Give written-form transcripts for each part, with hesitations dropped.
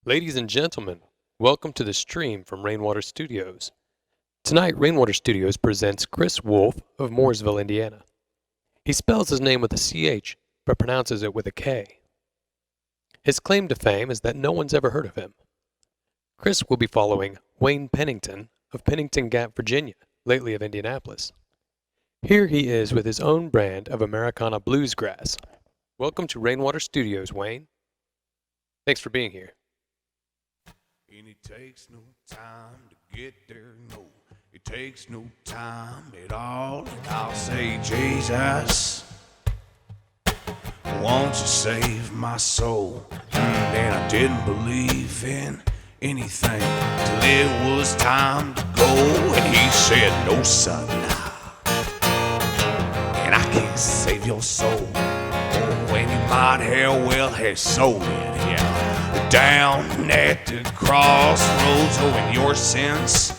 Ladies and gentlemen, welcome to the stream from Rainwater Studios. Tonight, Rainwater Studios presents Chris Wolf of Mooresville, Indiana. He spells his name with a CH, but pronounces it with a K. His claim to fame is that no one's ever heard of him. Chris will be following Wayne Pennington of Pennington Gap, Virginia, lately of Indianapolis. Here he is with his own brand of Americana bluesgrass. Welcome to Rainwater Studios, Wayne. Thanks for being here. And it takes no time to get there, no. It takes no time at all. And I'll say, Jesus, won't you save my soul? And I didn't believe in anything till it was time to go. And he said, no, son, and I can't save your soul. Oh, and you might have well have sold it, yeah. Down at the crossroads, oh, and your sins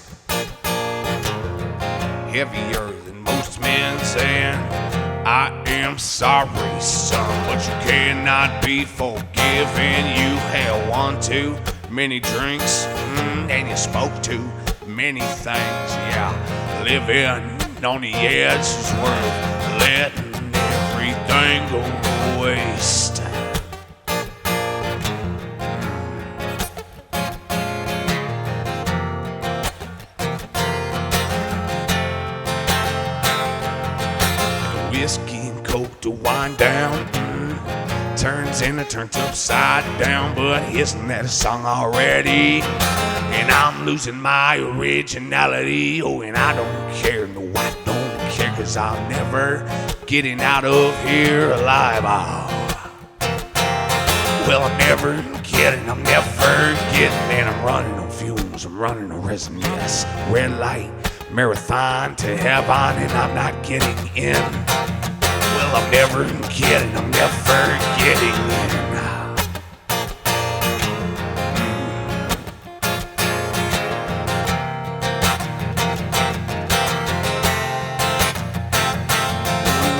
heavier than most men's, and I am sorry, son, but you cannot be forgiven. You had one too many drinks, and you spoke too many things, yeah. Living on the edge is worth letting everything go to waste. Whiskey and coke to wind down, turns and it turns upside down. But isn't that a song already? And I'm losing my originality. Oh, and I don't care, no, I don't care, 'cause I'm never getting out of here alive. Oh. Well, I'm never getting, I'm never getting, and I'm running on fumes, I'm running on resin, yes. Red light, marathon to heaven, and I'm not getting in. Well, I'm never getting, I'm never getting in.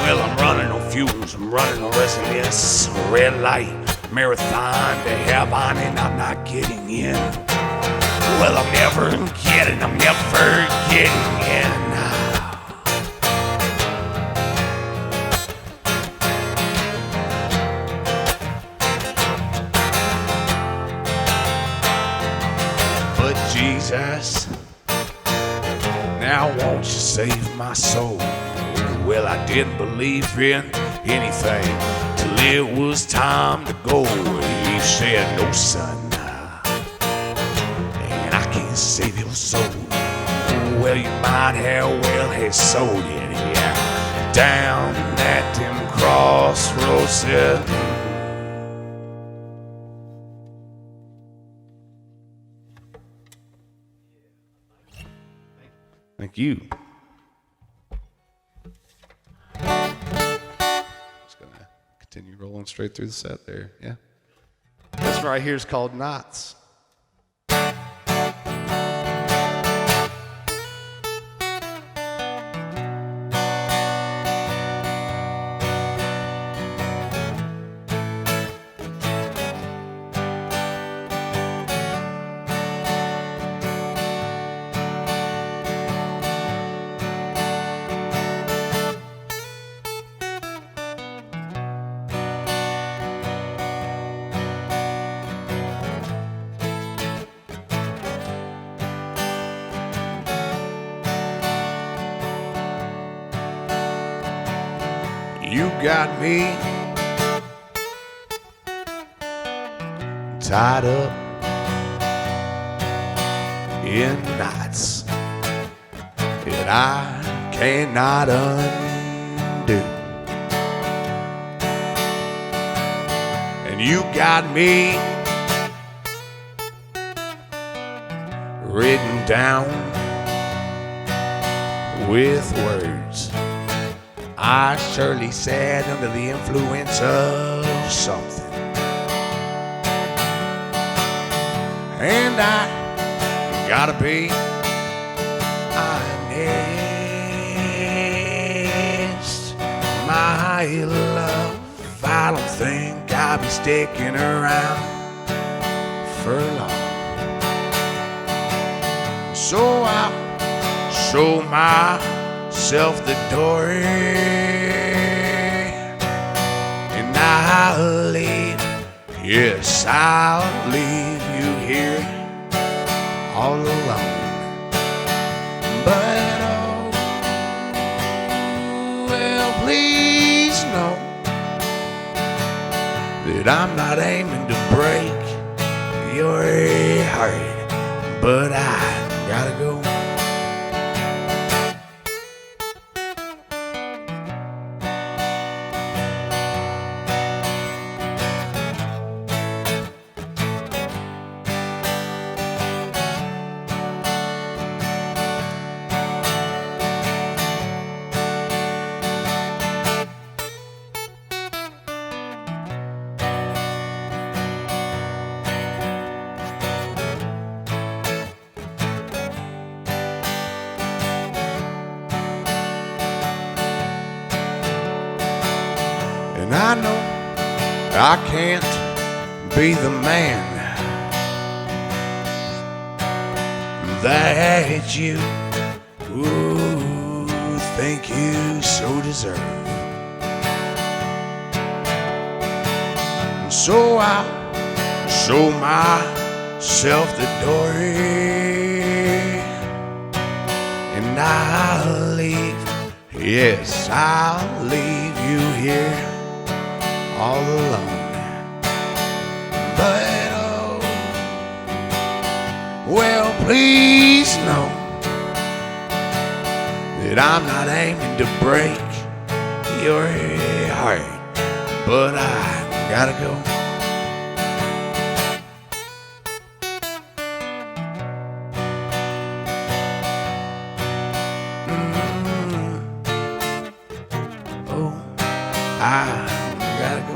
Well, I'm running on fumes, I'm running on resin, yes. Red light, marathon to heaven, and I'm not getting in. Well, I'm never getting, I'm never getting in. But Jesus, now won't you save my soul? Well, I didn't believe in anything till it was time to go. He said, no, son, and I can't save your soul. Well, you might have well have sold it, yeah. Down at them crossroads. Thank you. Just gonna continue rolling straight through the set there, yeah. This right here is called Knots. You got me tied up in knots that I cannot undo. And you got me written down with words I surely said under the influence of something. And I gotta be honest, my love. I don't think I'll be sticking around for long. So I show myself the door, and I'll leave. Yes, I'll leave you here all alone. But oh, well, please know that I'm not aiming to break your heart, but I gotta go. And I know I can't be the man that you think you so deserve. And so I'll show myself the door, and I'll leave. Yes, I'll leave you here all alone. But oh, well, please know that I'm not aiming to break your heart, but I gotta go. Oh, I gotta go.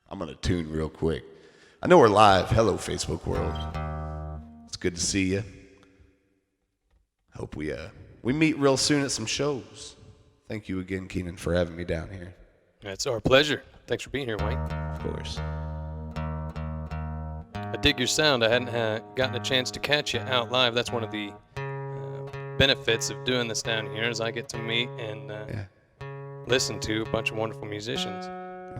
I'm gonna tune real quick. I know we're live. Hello, Facebook world. It's good to see you. Hope we meet real soon at some shows. Thank you again, Keenan, for having me down here. It's our pleasure. Thanks for being here, Wayne. Of course. I dig your sound. I hadn't gotten a chance to catch you out live. That's one of the benefits of doing this down here is I get to meet and listen to a bunch of wonderful musicians.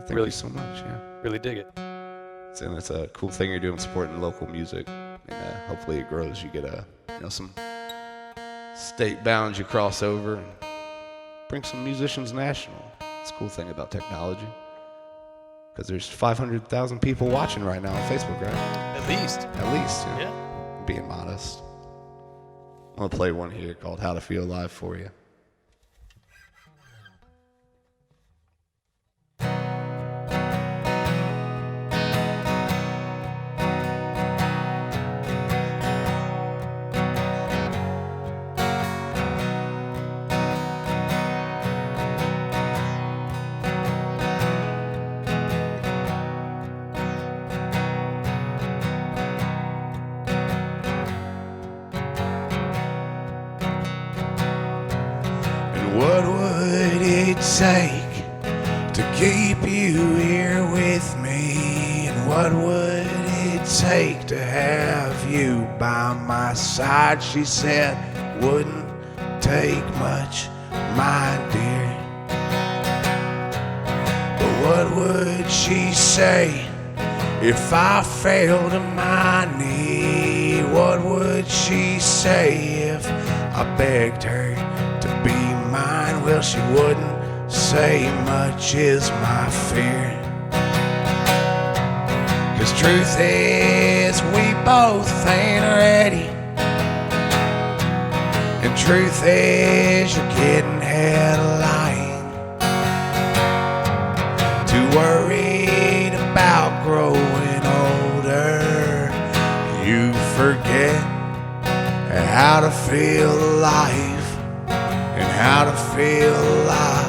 Thank you so much. Yeah. Really dig it. And it's a cool thing you're doing, supporting local music, and hopefully it grows. You get some state bounds you cross over, and bring some musicians national. It's a cool thing about technology, because there's 500,000 people watching right now on Facebook, right? At least. Yeah. Being modest. I'm gonna play one here called "How to Feel Alive" for you. What would it take to keep you here with me? And what would it take to have you by my side? She said, wouldn't take much, my dear. But what would she say if I fell to my knee? What would she say if I begged her to be mine? Well, she wouldn't say much, is my fear. 'Cause truth is we both ain't ready, and truth is you're getting ahead of lying. Too worried about growing older, you forget how to feel alive. and how to feel alive.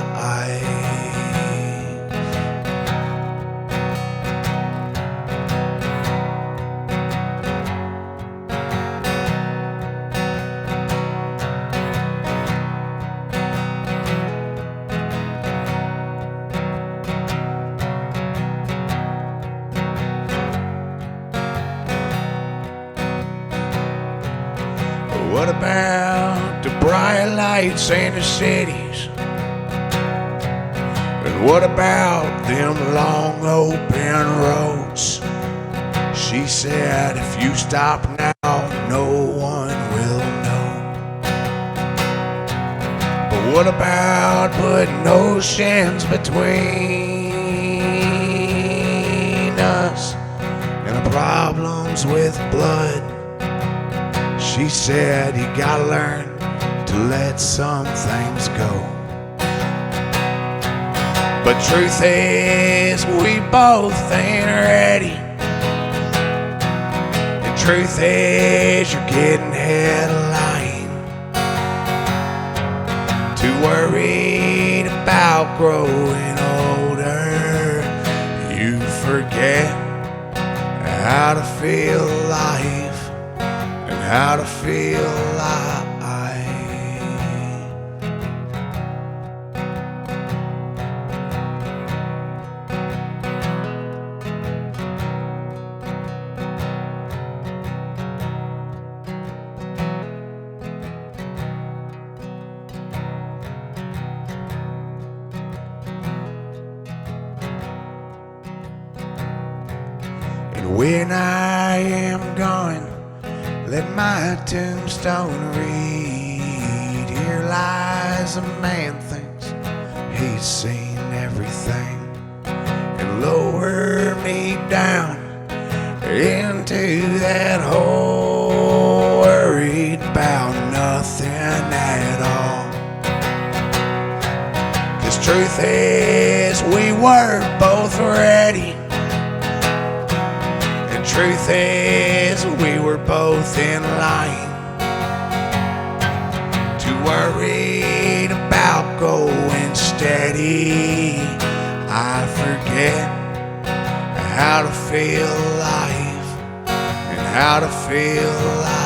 What about the bright lights in the cities? And what about them long open roads? She said, if you stop now, no one will know. But what about putting oceans between us and the problems with blood? She said, you gotta learn to let some things go. But truth is, we both ain't ready. And truth is, you're getting headline. Too worried about growing older, you forget how to feel alive. How to feel alive. And when I am gone, let my tombstone read, here lies a man thinks he's seen everything, and lower me down into that hole, worried about nothing at all. 'Cause truth is, we were both ready. Truth is, we were both in line. Too worried about going steady, I forget how to feel alive and how to feel alive.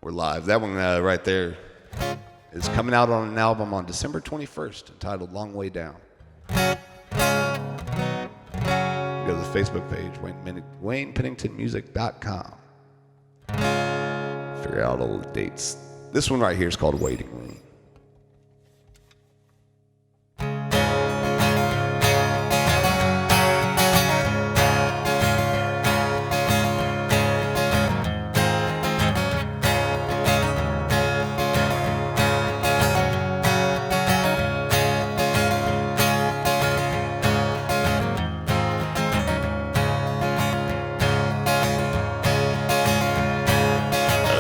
We're live. That one right there is coming out on an album on December 21st entitled Long Way Down. Go to the Facebook page, WaynePenningtonMusic.com. Figure out all the dates. This one right here is called Waiting Room.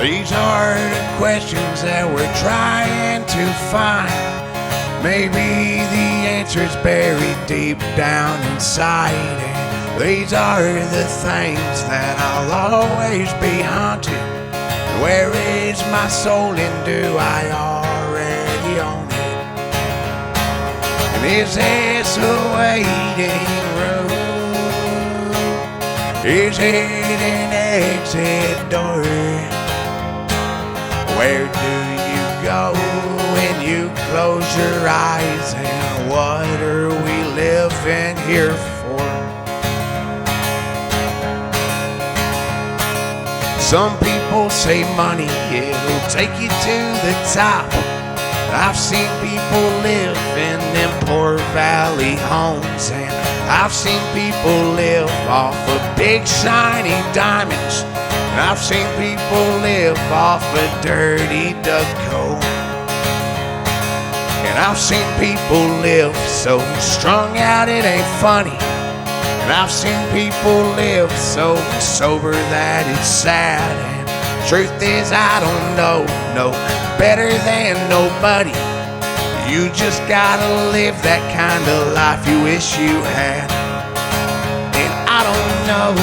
These are the questions that we're trying to find. Maybe the answer's buried deep down inside. And these are the things that I'll always be haunted. Where is my soul and do I already own it? And is this a waiting room? Is it an exit door? Where do you go when you close your eyes? And what are we living here for? Some people say money, it'll take you to the top. I've seen people live in them poor valley homes, and I've seen people live off of big shiny diamonds. I've seen people live off a dirty duck coat. And I've seen people live so strung out it ain't funny. And I've seen people live so sober that it's sad. And truth is, I don't know no better than nobody. You just gotta live that kind of life you wish you had. And I don't know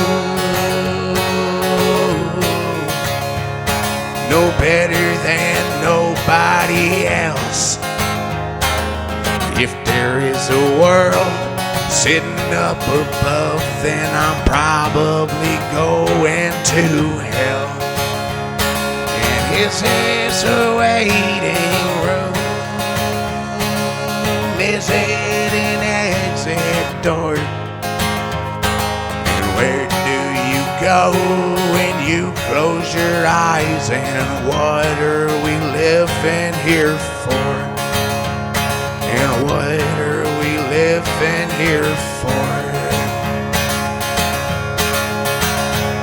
no better than nobody else. If there is a world sitting up above, then I'm probably going to hell. And his is a waiting room, is it an exit door? And where do you go when you close your eyes? And what are we living here for? And what are we living here for?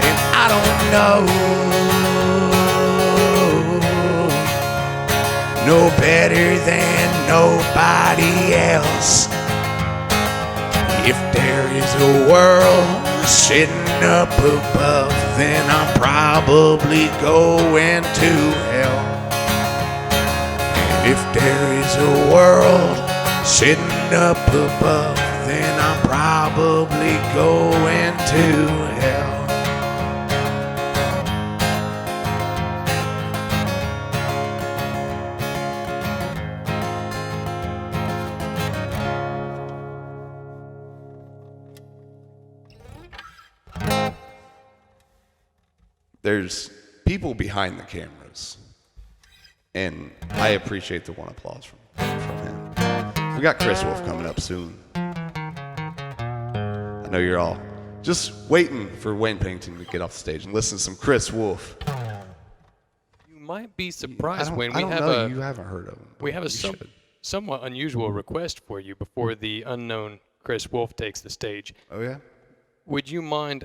And I don't know no better than nobody else. If there is a world sitting up above, then I'm probably going to hell. And if there is a world sitting up above, then I'm probably going to hell. There's people behind the cameras, and I appreciate the one applause from him. We got Chris Wolf coming up soon. I know you're all just waiting for Wayne Pennington to get off the stage and listen to some Chris Wolf. You might be surprised, Wayne. I don't know. You haven't heard of him. We have a should. somewhat unusual request for you before the unknown Chris Wolf takes the stage. Oh, yeah? Would you mind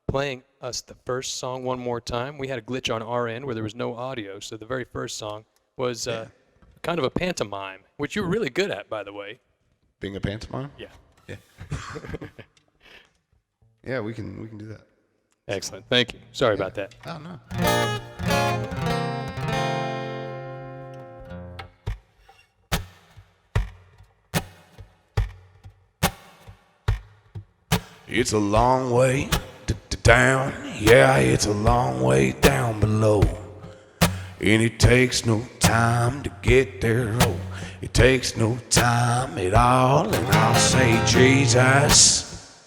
playing us the first song one more time? We had a glitch on our end where there was no audio, so the very first song was kind of a pantomime, which you were really good at, by the way. Being a pantomime? Yeah. Yeah. Yeah, we can do that. Excellent. Thank you. Sorry about that. Oh, no. It's a long way down, yeah, it's a long way down below. And it takes no time to get there, oh, it takes no time at all. And I'll say, Jesus,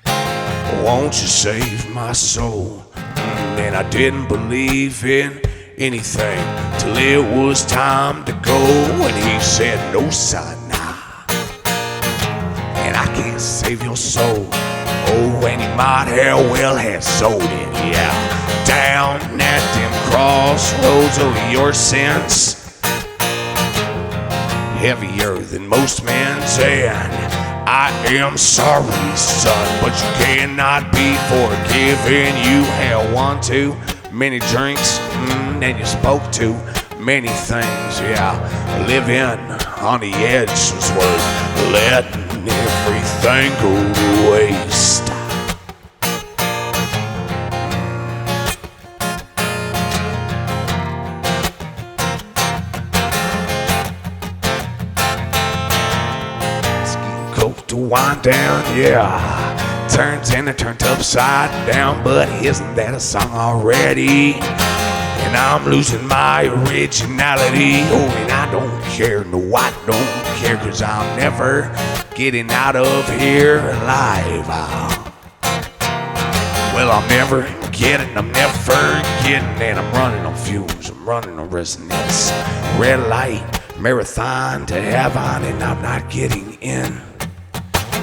won't you save my soul? And I didn't believe in anything till it was time to go. And he said, no, son, and I can't save your soul. Oh, and he might have well have sold it, yeah. Down at them crossroads of your sins, heavier than most men's, and I am sorry, son, but you cannot be forgiven. You had one too many drinks, and you spoke too many things, yeah. Living on the edge was worth letting everything go to waste. Coke to wind down, yeah. Turns and it turned upside down, but isn't that a song already? And I'm losing my originality. Oh, and I don't care, no, I don't care, 'cause I'm never getting out of here alive. Well, I'm never getting, and I'm running on fumes, I'm running on resonance. Red light, marathon to heaven, and I'm not getting in.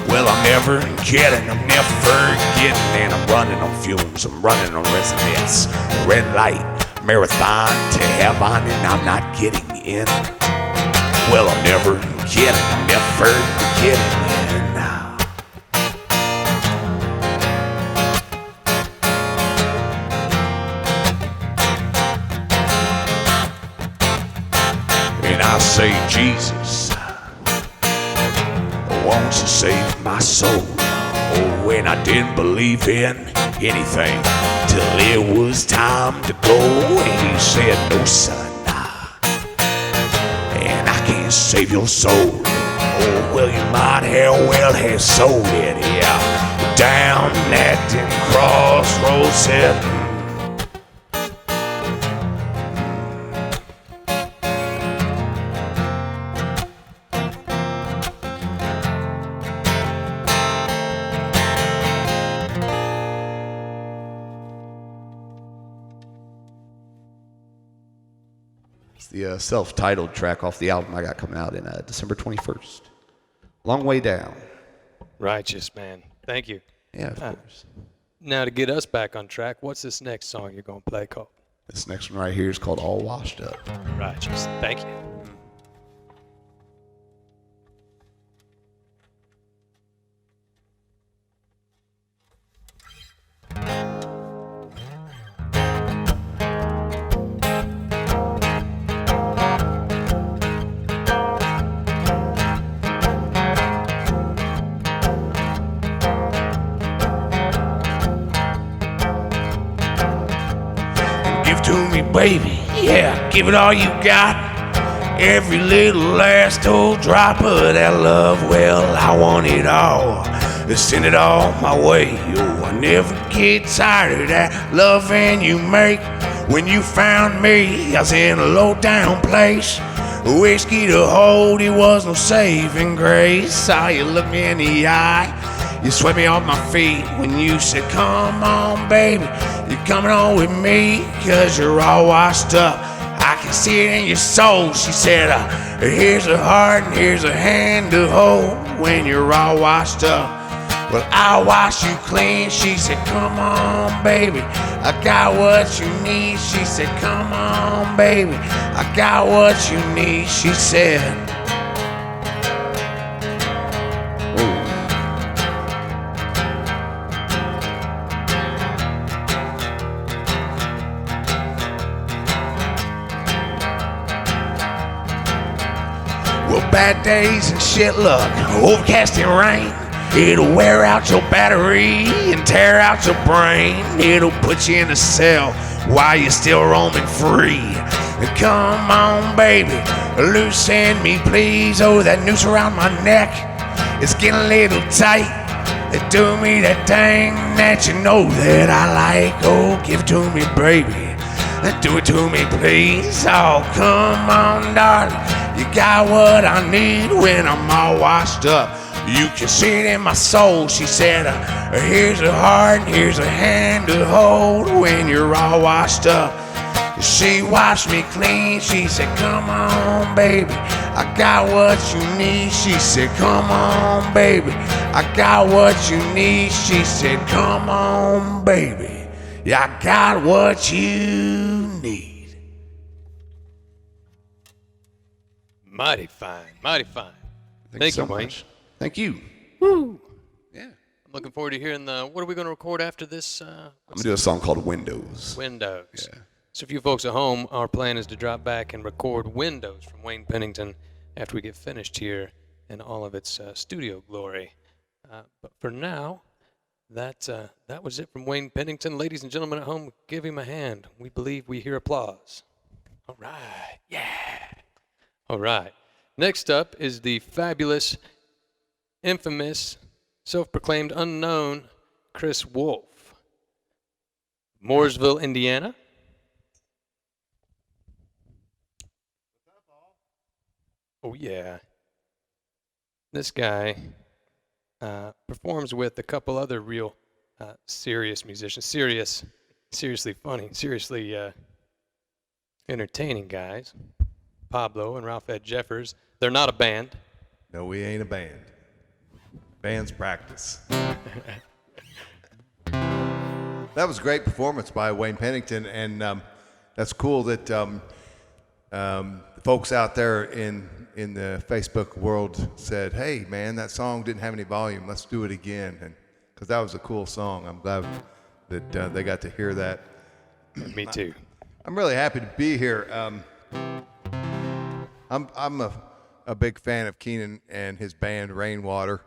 Well, I'm never getting, and I'm running on fumes, I'm running on resonance. Red light, marathon to heaven, and I'm not getting in. Well, I'm never getting, in. And I say, Jesus, won't you save my soul? Oh, when I didn't believe in anything till it was time to go. And he said, no, son, and I can't save your soul. Oh, well, you might have well have sold it, yeah. Down at them crossroads, said, It's the self-titled track off the album I got coming out in December 21st. Long Way Down. Righteous, man. Thank you. Yeah, of course. Now, to get us back on track, what's this next song you're going to play called? This next one right here is called All Washed Up. Righteous. Thank you. give to me, baby, yeah, give it all you got. Every little last old drop of that love, well, I want it all. Send it all my way, oh, I never get tired of that loving you make. When you found me, I was in a low down place. Whiskey to hold, it was no saving grace. Saw you look me in the eye, you swept me off my feet when you said, come on, baby, you're coming on with me, cause you're all washed up. I can see it in your soul. She said, here's a heart and here's a hand to hold when you're all washed up. Well, I'll wash you clean. She said, come on, baby, I got what you need. She said, come on, baby, I got what you need. She said, well, bad days and shit luck, overcast and rain, it'll wear out your battery and tear out your brain. It'll put you in a cell while you're still roaming free. Come on, baby, loosen me, please. Oh, that noose around my neck, it's getting a little tight. Do me that thing that you know that I like. Oh, give it to me, baby. Do it to me, please. Oh, come on, darling. You got what I need when I'm all washed up. You can see it in my soul. She said, here's a heart and here's a hand to hold when you're all washed up. She washed me clean. She said, come on, baby, I got what you need. She said, come on, baby, I got what you need. She said, come on, baby, yeah, I got what you need. Mighty fine. Mighty fine. Thanks Thank so you, Wayne. much. Thank you. Woo. Yeah. I'm looking forward to hearing what are we going to record after this? I'm going to do a song called Windows. Windows. Yeah. So for you folks at home, our plan is to drop back and record Windows from Wayne Pennington after we get finished here in all of its studio glory. But for now, that was it from Wayne Pennington. Ladies and gentlemen at home, give him a hand. We believe we hear applause. All right. Yeah. All right. Next up is the fabulous, infamous, self-proclaimed unknown Chris Wolf. Mooresville, Indiana. Oh, yeah. This guy performs with a couple other real serious musicians. Seriously funny, seriously entertaining guys. Pablo and Ralph Ed Jeffers. They're not a band. No, we ain't a band. Band's practice. That was a great performance by Wayne Pennington, and that's cool that folks out there in the Facebook world said, "Hey, man, that song didn't have any volume. Let's do it again," and because that was a cool song. I'm glad that they got to hear that. Me too. I'm really happy to be here. I'm a big fan of Keenan and his band Rainwater,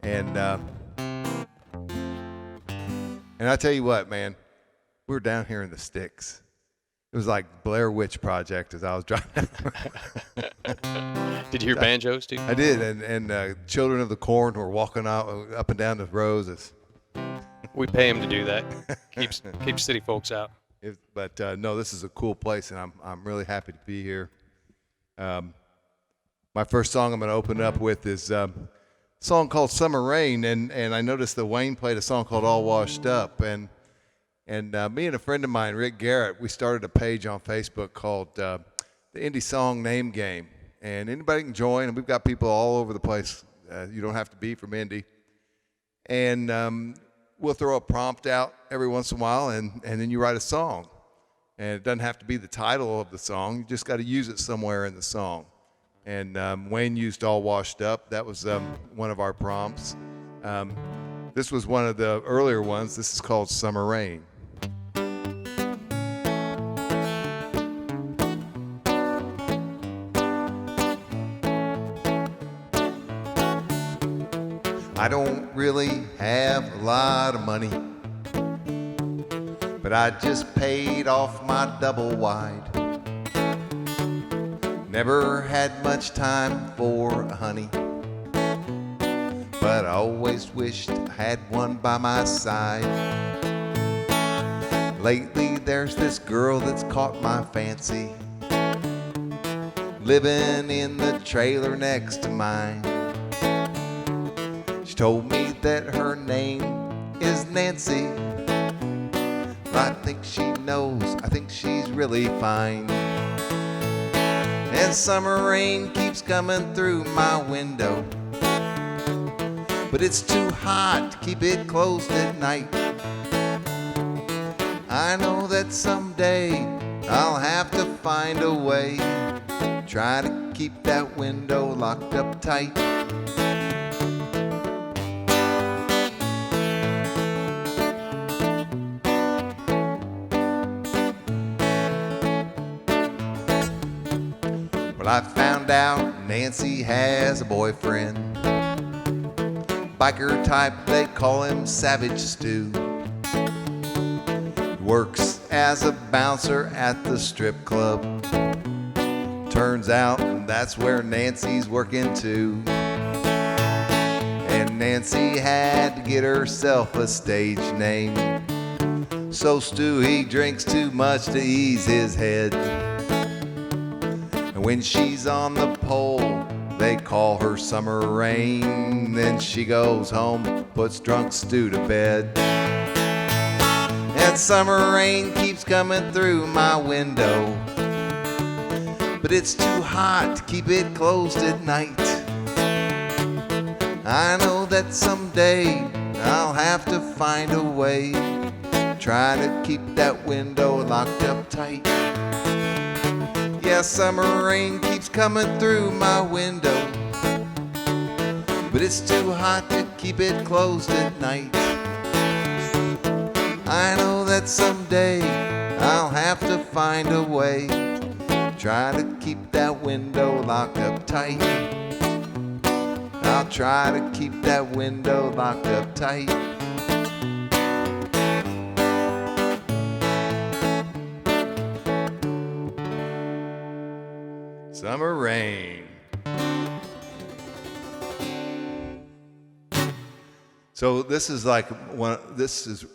and And I tell you what, man, we were down here in the sticks. It was like Blair Witch Project as I was driving. Did you hear banjos too? I did, and Children of the Corn were walking out up and down the rows. We pay him to do that. Keeps city folks out. But no, this is a cool place, and I'm really happy to be here. My first song I'm going to open up with is a song called Summer Rain, and I noticed that Wayne played a song called All Washed Up, and me and a friend of mine, Rick Garrett, we started a page on Facebook called the Indie Song Name Game, and anybody can join, and we've got people all over the place. You don't have to be from Indy, and we'll throw a prompt out every once in a while, and then you write a song, and it doesn't have to be the title of the song. You just got to use it somewhere in the song. And Wayne used All Washed Up. That was one of our prompts. This was one of the earlier ones. This is called Summer Rain. I don't really have a lot of money, but I just paid off my double wide. Never had much time for a honey, but I always wished I had one by my side. Lately there's this girl that's caught my fancy, living in the trailer next to mine. She told me that her name is Nancy. I think she knows, I think she's really fine. And summer rain keeps coming through my window, but it's too hot to keep it closed at night. I know that someday I'll have to find a way, try to keep that window locked up tight. Well, I found out Nancy has a boyfriend, biker type, they call him Savage Stu. He works as a bouncer at the strip club. Turns out that's where Nancy's working too. And Nancy had to get herself a stage name, so Stu, he drinks too much to ease his head. And when she's on the pole, they call her Summer Rain. Then she goes home, puts drunk Stu to bed. And summer rain keeps coming through my window, but it's too hot to keep it closed at night. I know that someday I'll have to find a way, try to keep that window locked up tight. Yeah, summer rain keeps coming through my window, but it's too hot to keep it closed at night. I know that someday I'll have to find a way, try to keep that window locked up tight. I'll try to keep that window locked up tight. Summer rain. So this is like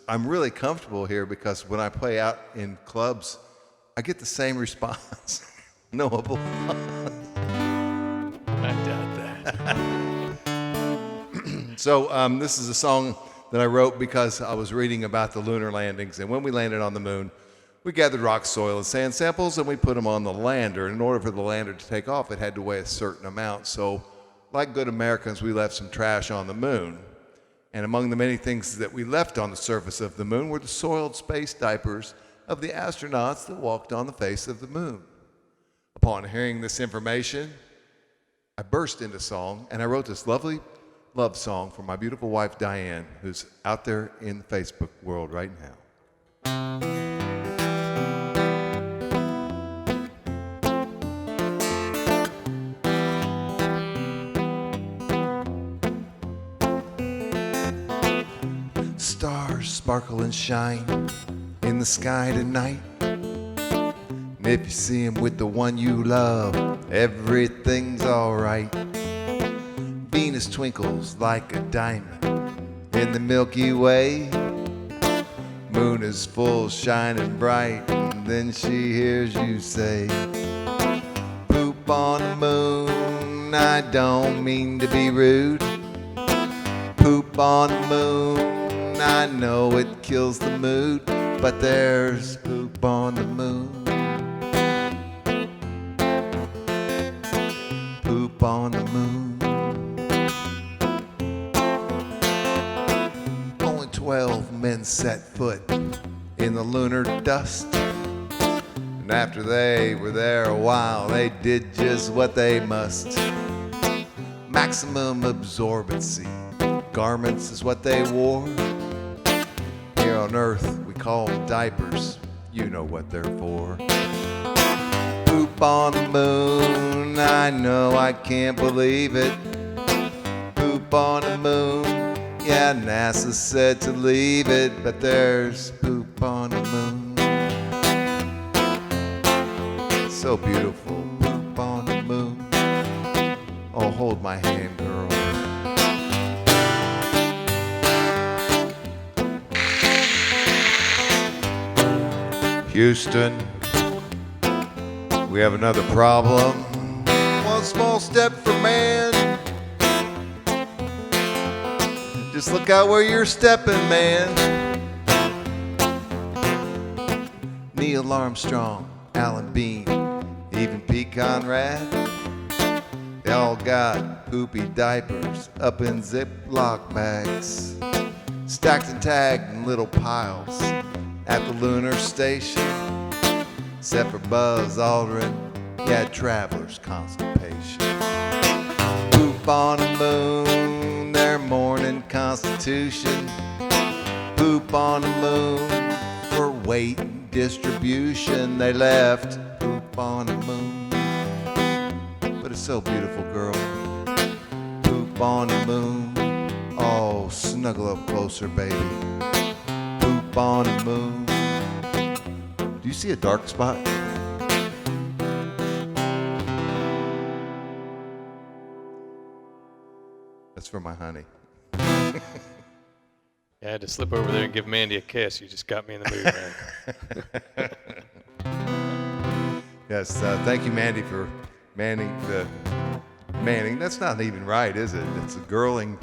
I'm really comfortable here because when I play out in clubs, I get the same response. No applause. I doubt that. So this is a song that I wrote because I was reading about the lunar landings, and when we landed on the moon, we gathered rock, soil, and sand samples, and we put them on the lander. And in order for the lander to take off, it had to weigh a certain amount. So, like good Americans, we left some trash on the moon. And among the many things that we left on the surface of the moon were the soiled space diapers of the astronauts that walked on the face of the moon. Upon hearing this information, I burst into song, and I wrote this lovely love song for my beautiful wife, Diane, who's out there in the Facebook world right now. Stars sparkle and shine in the sky tonight. And if you see him with the one you love, everything's alright. Venus twinkles like a diamond in the Milky Way. Moon is full, shining bright, and then she hears you say, poop on the moon, I don't mean to be rude. Poop on the moon, I know it kills the mood, but there's poop on the moon. Poop on the moon. Only 12 men set foot in the lunar dust. And after they were there a while, they did just what they must. Maximum absorbency garments is what they wore. Here on Earth, we call them diapers. You know what they're for. Poop on the moon, I know I can't believe it. Poop on the moon, yeah, NASA said to leave it, but there's poop on the moon. So beautiful, poop on the moon. Oh, hold my hand, girl. Houston, we have another problem. One small step for man. Just look out where you're stepping, man. Neil Armstrong, Alan Bean, even Pete Conrad. They all got poopy diapers up in Ziploc bags, stacked and tagged in little piles at the lunar station. Except for Buzz Aldrin, he had traveler's constipation. Poop on the moon, their morning constitution. Poop on the moon, for weight distribution. They left poop on the moon. But it's so beautiful, girl. Poop on the moon. Oh, snuggle up closer, baby. Poop on the moon. Do you see a dark spot? That's for my honey. Yeah, I had to slip over there and give Mandy a kiss. You just got me in the mood, man. Yes, thank you, Mandy, for manning. That's not even right, is it? It's a girling,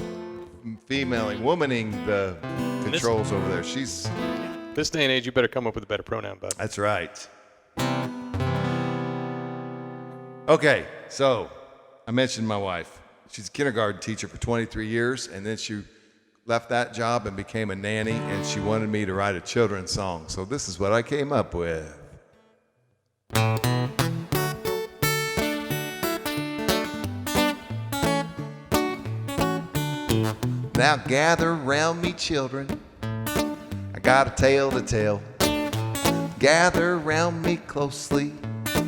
femaling, womaning the controls over there. She's... This day and age, you better come up with a better pronoun, bud. That's right. Okay, so I mentioned my wife. She's a kindergarten teacher for 23 years, and then she left that job and became a nanny, and she wanted me to write a children's song. So this is what I came up with. Now gather round me, children. I got a tale to tell. Gather round me closely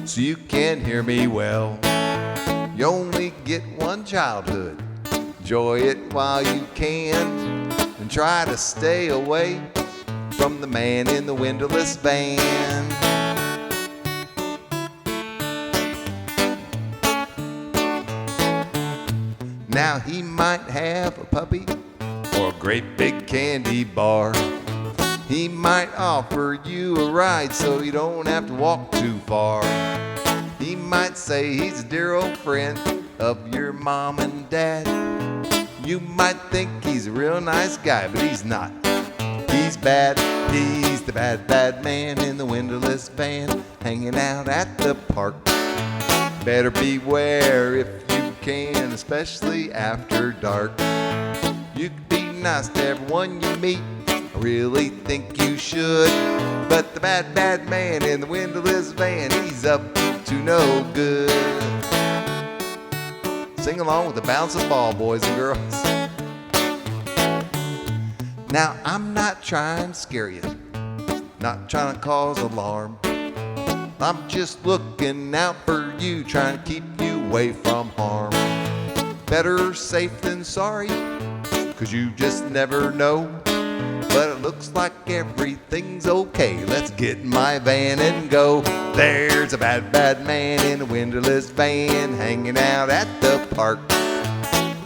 so you can hear me well. You only get one childhood. Enjoy it while you can, and try to stay away from the man in the windowless van. Now he might have a puppy or a great big candy bar. He might offer you a ride so you don't have to walk too far. He might say he's a dear old friend of your mom and dad. You might think he's a real nice guy, but he's not. He's bad. He's the bad, bad man in the windowless van, hanging out at the park. Better beware if you can, especially after dark. You could be nice to everyone you meet, I really think you should. But the bad, bad man in the windowless van, he's up to no good. Sing along with the bouncing ball, boys and girls. Now, I'm not trying to scare you, not trying to cause alarm. I'm just looking out for you, trying to keep you away from harm. Better safe than sorry, 'cause you just never know. but it looks like everything's okay. Let's get in my van and go. There's a bad, bad man in a windowless van hanging out at the park.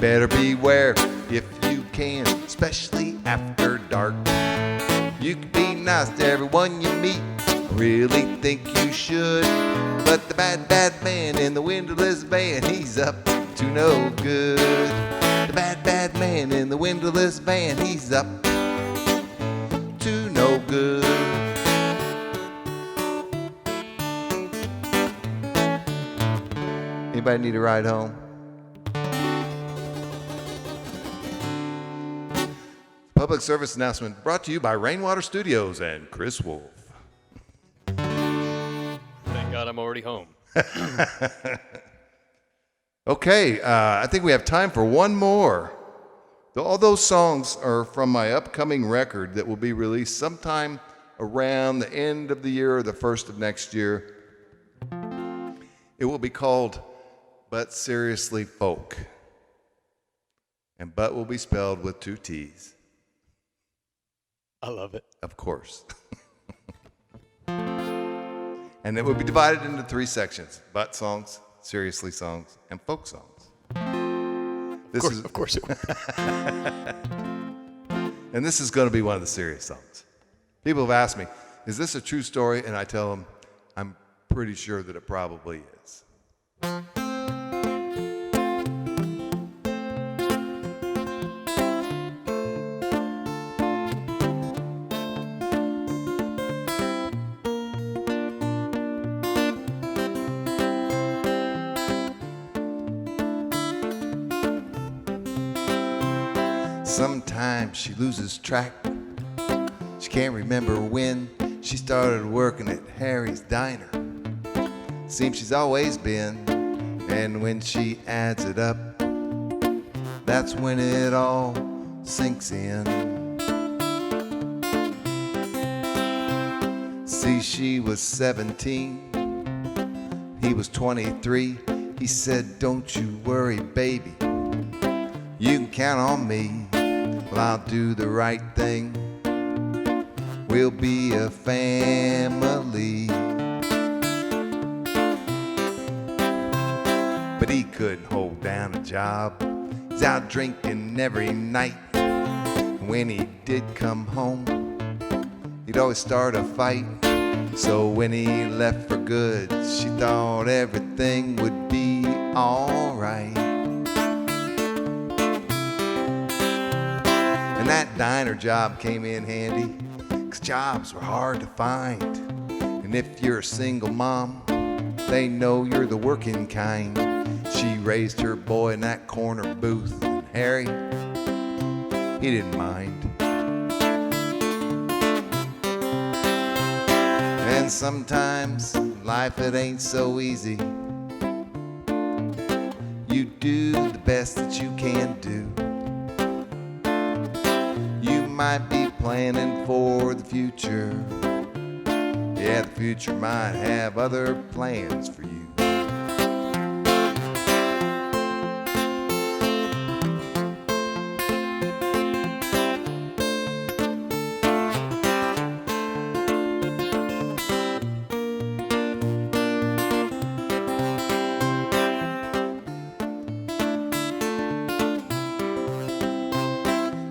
Better beware if you can, especially after dark. You can be nice to everyone you meet, really think you should, but the bad, bad man in the windowless van, he's up to no good. The bad, bad man in the windowless van, he's up to no good. Anybody need a ride home? Public service announcement brought to you by Rainwater Studios and Chris Wolf. Thank God I'm already home. Okay, I think we have time for one more. All those songs are from my upcoming record that will be released sometime around the end of the year or the first of next year. It will be called But Seriously Folk. And but will be spelled with 2 T's. I love it. Of course. And it will be divided into 3 sections: butt songs, seriously songs, and folk songs. Of course it will. And this is going to be one of the serious songs. People have asked me, is this a true story? And I tell them, I'm pretty sure that it probably is. Sometimes she loses track. She can't remember when she started working at Harry's Diner. Seems she's always been, and when she adds it up, that's when it all sinks in. See, she was 17, he was 23. He said, don't you worry, baby, you can count on me. Well, I'll do the right thing. We'll be a family. But he couldn't hold down a job. He's out drinking every night. And when he did come home, he'd always start a fight. So when he left for good, she thought everything would be alright. And that diner job came in handy, 'cause jobs were hard to find. And if you're a single mom, they know you're the working kind. She raised her boy in that corner booth, and Harry, he didn't mind. And sometimes life, it ain't so easy. You do the best that you can do. Might be planning for the future. Yeah, the future might have other plans for you.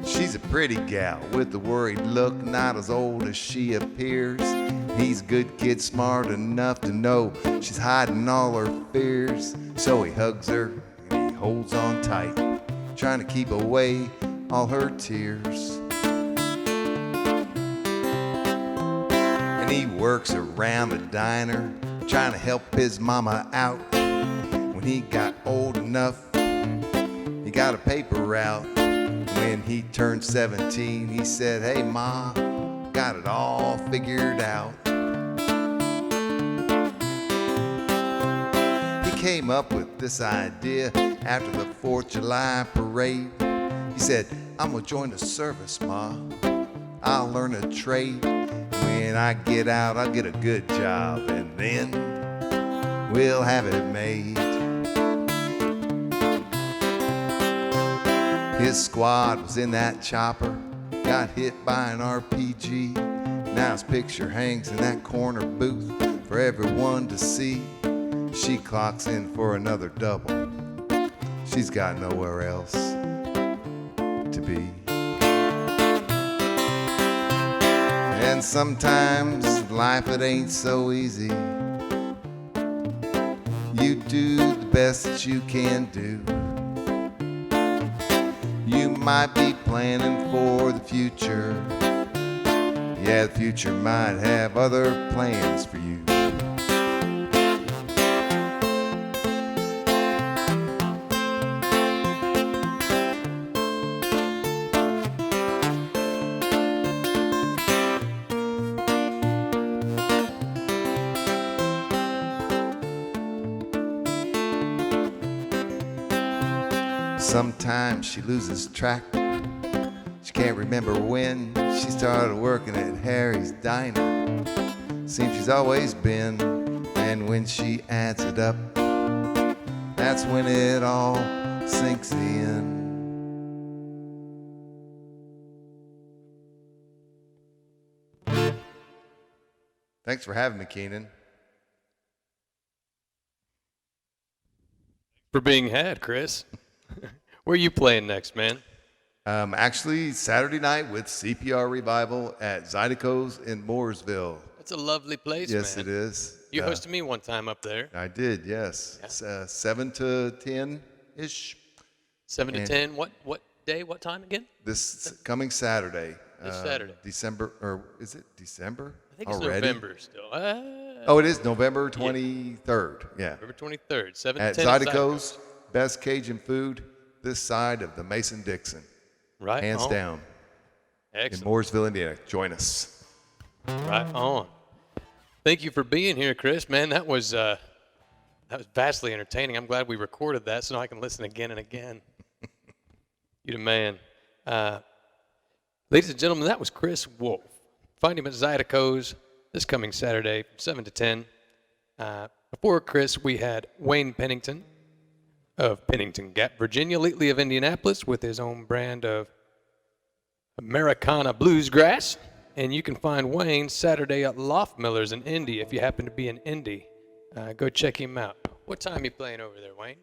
She's a pretty gal with a worried look, not as old as she appears. He's a good kid, smart enough to know she's hiding all her fears. So he hugs her and he holds on tight, trying to keep away all her tears. And he works around the diner, trying to help his mama out. When he got old enough, he got a paper route. When he turned 17, he said, hey, Ma, got it all figured out. He came up with this idea after the 4th of July parade. He said, I'm gonna join the service, Ma. I'll learn a trade. When I get out, I'll get a good job, and then we'll have it made. His squad was in that chopper, got hit by an RPG. Now his picture hangs in that corner booth for everyone to see. She clocks in for another double. She's got nowhere else to be. And sometimes life, it ain't so easy. You do the best that you can do. You might be planning for the future. Yeah, the future might have other plans for you. Sometimes she loses track. She can't remember when she started working at Harry's Diner. Seems she's always been, and when she adds it up, that's when it all sinks in. Thanks for having me, Keenan. For being had, Chris. Where are you playing next, man? Actually, Saturday night with CPR Revival at Zydeco's in Mooresville. That's a lovely place, Yes, man. it is. You hosted me one time up there. I did, yes. Yeah. It's 7 to 10-ish. 7 to And- 10. What day? What time again? This coming Saturday. This Saturday. December, or is it December I think it's already? November still. Oh, it is November 23rd. Yeah. November 23rd, 7 At to 10. Zydeco's, best Cajun food this side of the Mason-Dixon. Right Hands on. down. In Excellent. Mooresville, Indiana. Join us. Right on. Thank you for being here, Chris. Man, that was vastly entertaining. I'm glad we recorded that so I can listen again and again. You the man. Ladies and gentlemen, that was Chris Wolf. Find him at Zydeco's this coming Saturday from 7 to 10. Before Chris, we had Wayne Pennington of Pennington Gap, Virginia, lately of Indianapolis, with his own brand of Americana bluesgrass. And you can find Wayne Saturday at Loft Millers in Indy if you happen to be in Indy. Go check him out. What time are you playing over there, Wayne?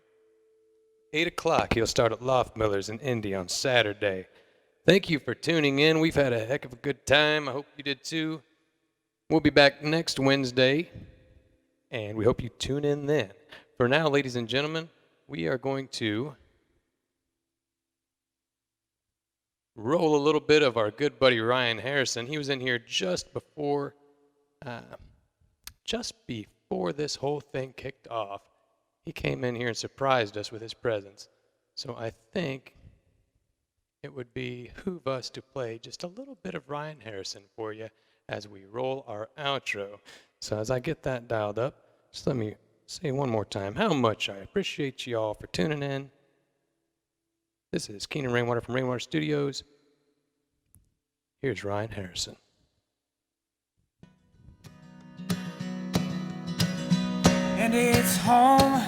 8 o'clock. He'll start at Loft Millers in Indy on Saturday. Thank you for tuning in. We've had a heck of a good time. I hope you did too. We'll be back next Wednesday, and we hope you tune in then. For now, ladies and gentlemen, we are going to roll a little bit of our good buddy Ryan Harrison. He was in here just before this whole thing kicked off. He came in here and surprised us with his presence. So I think it would behoove us to play just a little bit of Ryan Harrison for you as we roll our outro. So as I get that dialed up, just let me say one more time how much I appreciate you all for tuning in. This is Keenan Rainwater from Rainwater Studios. Here's Ryan Harrison. And it's home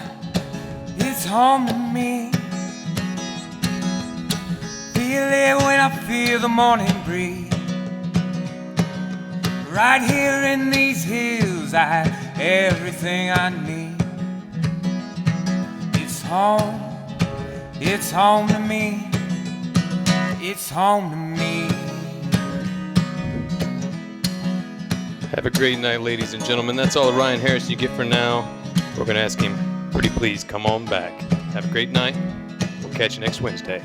to me. Feel it when I feel the morning breeze. Right here in these hills, I have everything I need. It's home to me. It's home to me. Have a great night, ladies and gentlemen. That's all Ryan Harrison you get for now. We're going to ask him, pretty please come on back. Have a great night. We'll catch you next Wednesday.